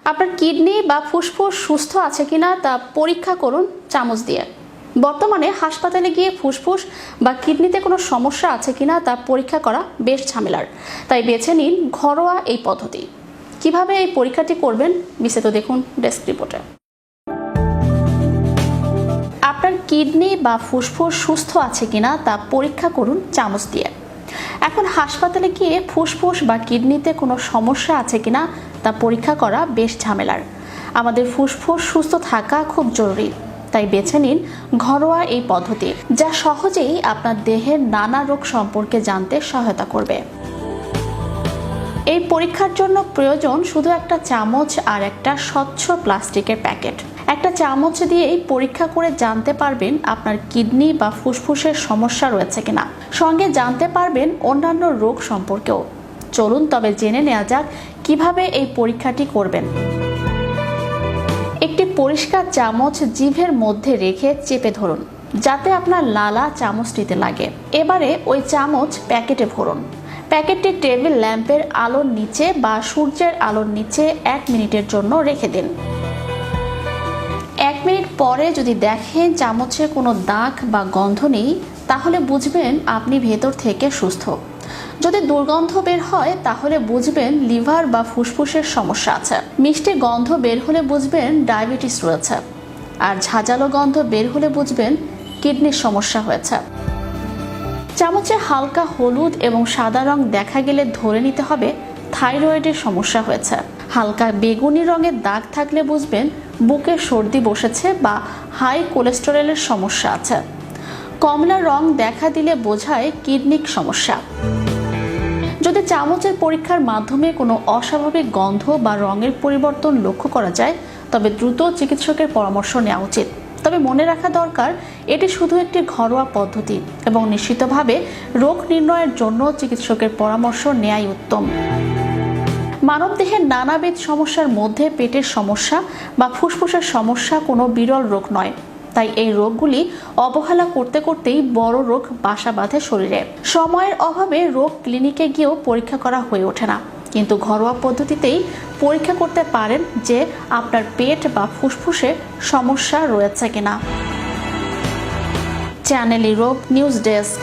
আপনার কিডনি বা ফুসফুস সুস্থ আছে কিনা তা পরীক্ষা করুন চামচ দিয়ে। বর্তমানে হাসপাতালে গিয়ে ফুসফুস বা কিডনিতে কোনো সমস্যা আছে কিনা তা পরীক্ষা করা বেশ ঝামেলার, তাই বেছে নিন ঘরোয়া এই পদ্ধতি। কিভাবে এই পরীক্ষাটি করবেন বিস্তারিত দেখুন ডেস্ক রিপোর্টে। আপনার কিডনি বা ফুসফুস সুস্থ আছে কিনা তা পরীক্ষা করুন চামচ দিয়ে। এখন হাসপাতালে গিয়ে ফুসফুস বা কিডনিতে কোনো সমস্যা আছে কিনা তা পরীক্ষা করা বেশ ঝামেলার। আমাদের ফুসফুস সুস্থ থাকা খুব জরুরি, তাই বেছে নিন ঘরোয়া এই পদ্ধতি, যা সহজেই আপনার দেহের নানা রোগ সম্পর্কে জানতে সহায়তা করবে। এই পরীক্ষার জন্য প্রয়োজন শুধু একটা চামচ আর একটা স্বচ্ছ প্লাস্টিকের প্যাকেট। একটা চামচ দিয়েই পরীক্ষা করে জানতে পারবেন আপনার কিডনি বা ফুসফুসের সমস্যা রয়েছে কিনা, সঙ্গে জানতে পারবেন অন্যান্য রোগ সম্পর্কেও। চলুন তবে জেনে নেওয়া যাক কিভাবে এই পরীক্ষাটি করবেন। একটি পরিষ্কার চামচ জিভের মধ্যে রেখে চেপে ধরুন, যাতে আপনার লালা চামচটিতে লাগে। এবারে ওই চামচ প্যাকেটে ভরুন। প্যাকেটটি টেবিল ল্যাম্পের আলোর নিচে বা সূর্যের আলোর নিচে 1 মিনিটের জন্য রেখে দিন। 1 মিনিট পরে যদি দেখেন চামচে কোনো দাগ বা গন্ধ নেই, তাহলে বুঝবেন আপনি ভেতর থেকে সুস্থ। যদি দুর্গন্ধ বের হয় তাহলে বুঝবেন লিভার বা ফুসফুসের সমস্যা আছে। মিষ্টি গন্ধ বের হলে বুঝবেন ডায়াবেটিস রয়েছে। আর ঝাঁঝালো গন্ধ বের হলে বুঝবেন কিডনির সমস্যা হয়েছে। চামচে হালকা হলুদ এবং সাদা রং দেখা গেলে ধরে নিতে হবে থাইরয়েডের সমস্যা হয়েছে। হালকা বেগুনি রঙের দাগ থাকলে বুঝবেন বুকে সর্দি বসেছে বা হাই কোলেস্টেরলের সমস্যা আছে। কমলা রং দেখা দিলে বোঝায় কিডনির সমস্যা। যদি চামচের পরীক্ষার মাধ্যমে কোনো অস্বাভাবিক গন্ধ বা রঙের পরিবর্তন লক্ষ্য করা যায়, তবে দ্রুত চিকিৎসকের পরামর্শ নেওয়া উচিত। তবে মনে রাখা দরকার, এটি শুধু একটি ঘরোয়া পদ্ধতি এবং নিশ্চিতভাবে রোগ নির্ণয়ের জন্য চিকিৎসকের পরামর্শ নেওয়াই উত্তম। মানবদেহের নানাবিধ সমস্যার মধ্যে পেটের সমস্যা বা ফুসফুসের সমস্যা কোনো বিরল রোগ নয়, তাই এই রোগগুলি অবহেলা করতে করতেই বড় রোগ বাসা বাঁধে শরীরে। সময়ের অভাবে রোগ ক্লিনিকে গিয়েও পরীক্ষা করা হয়ে ওঠে না, কিন্তু ঘরোয়া পদ্ধতিতেই পরীক্ষা করতে পারেন যে আপনার পেট বা ফুসফুসে সমস্যা রয়েছে কিনা। Channel Europe news desk.